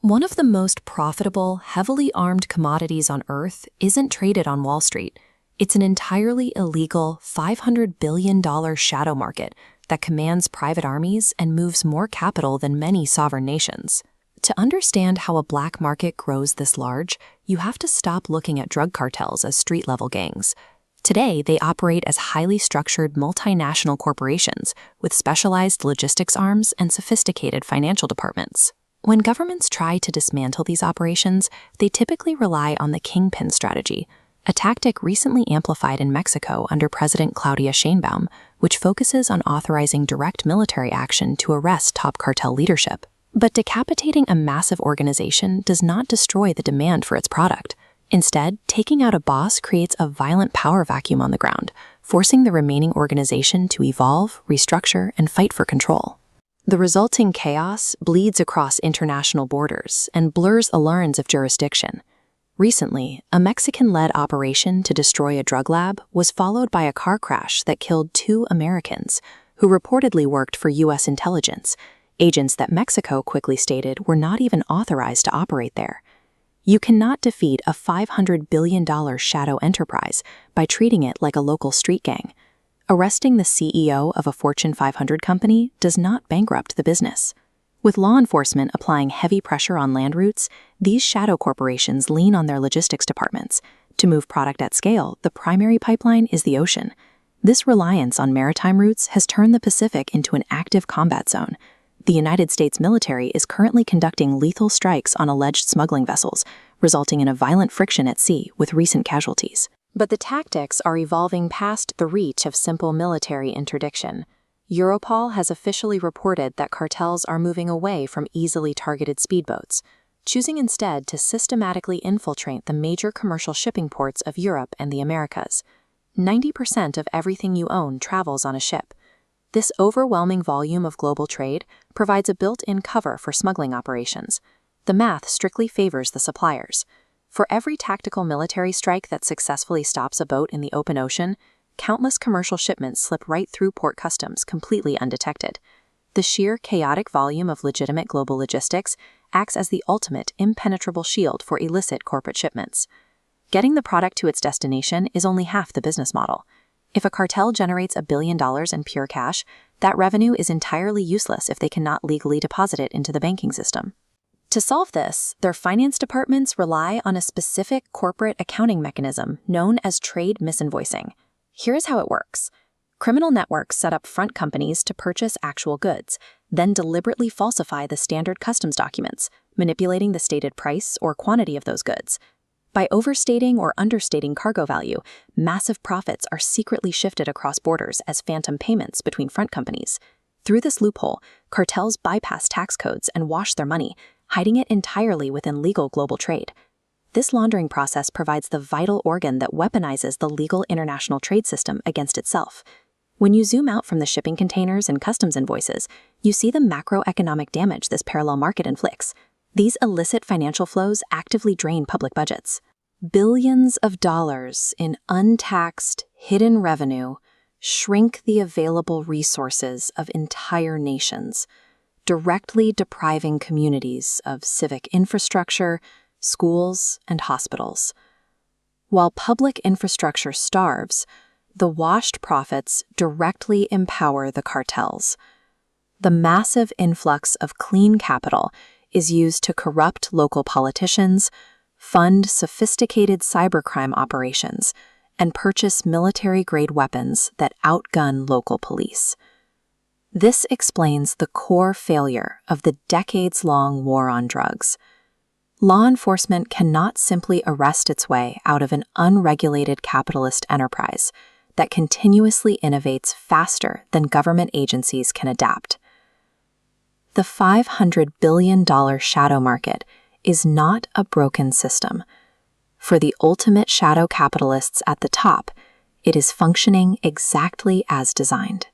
One of the most profitable, heavily armed commodities on Earth isn't traded on Wall Street. It's an entirely illegal $500 billion shadow market that commands private armies and moves more capital than many sovereign nations. To understand how a black market grows this large, you have to stop looking at drug cartels as street-level gangs. Today, they operate as highly structured multinational corporations with specialized logistics arms and sophisticated financial departments. When governments try to dismantle these operations, they typically rely on the kingpin strategy, a tactic recently amplified in Mexico under President Claudia Sheinbaum, which focuses on authorizing direct military action to arrest top cartel leadership. But decapitating a massive organization does not destroy the demand for its product. Instead, taking out a boss creates a violent power vacuum on the ground, forcing the remaining organization to evolve, restructure, and fight for control. The resulting chaos bleeds across international borders and blurs the lines of jurisdiction. Recently, a Mexican-led operation to destroy a drug lab was followed by a car crash that killed 2 Americans who reportedly worked for U.S. intelligence, agents that Mexico quickly stated were not even authorized to operate there. You cannot defeat a $500 billion shadow enterprise by treating it like a local street gang. Arresting the CEO of a Fortune 500 company does not bankrupt the business. With law enforcement applying heavy pressure on land routes, these shadow corporations lean on their logistics departments. To move product at scale, the primary pipeline is the ocean. This reliance on maritime routes has turned the Pacific into an active combat zone. The United States military is currently conducting lethal strikes on alleged smuggling vessels, resulting in a violent friction at sea with recent casualties. But the tactics are evolving past the reach of simple military interdiction. Europol has officially reported that cartels are moving away from easily targeted speedboats, choosing instead to systematically infiltrate the major commercial shipping ports of Europe and the Americas. 90% of everything you own travels on a ship. This overwhelming volume of global trade provides a built-in cover for smuggling operations. The math strictly favors the suppliers. For every tactical military strike that successfully stops a boat in the open ocean, countless commercial shipments slip right through port customs completely undetected. The sheer chaotic volume of legitimate global logistics acts as the ultimate impenetrable shield for illicit corporate shipments. Getting the product to its destination is only half the business model. If a cartel generates $1 billion in pure cash, that revenue is entirely useless if they cannot legally deposit it into the banking system. To solve this, their finance departments rely on a specific corporate accounting mechanism known as trade misinvoicing. Here's how it works. Criminal networks set up front companies to purchase actual goods, then deliberately falsify the standard customs documents, manipulating the stated price or quantity of those goods. By overstating or understating cargo value, massive profits are secretly shifted across borders as phantom payments between front companies. Through this loophole, cartels bypass tax codes and wash their money, hiding it entirely within legal global trade. This laundering process provides the vital organ that weaponizes the legal international trade system against itself. When you zoom out from the shipping containers and customs invoices, you see the macroeconomic damage this parallel market inflicts. These illicit financial flows actively drain public budgets. Billions of dollars in untaxed, hidden revenue shrink the available resources of entire nations, directly depriving communities of civic infrastructure, schools, and hospitals. While public infrastructure starves, the washed profits directly empower the cartels. The massive influx of clean capital is used to corrupt local politicians, fund sophisticated cybercrime operations, and purchase military-grade weapons that outgun local police. This explains the core failure of the decades-long war on drugs. Law enforcement cannot simply arrest its way out of an unregulated capitalist enterprise that continuously innovates faster than government agencies can adapt. The $500 billion shadow market is not a broken system. For the ultimate shadow capitalists at the top, it is functioning exactly as designed.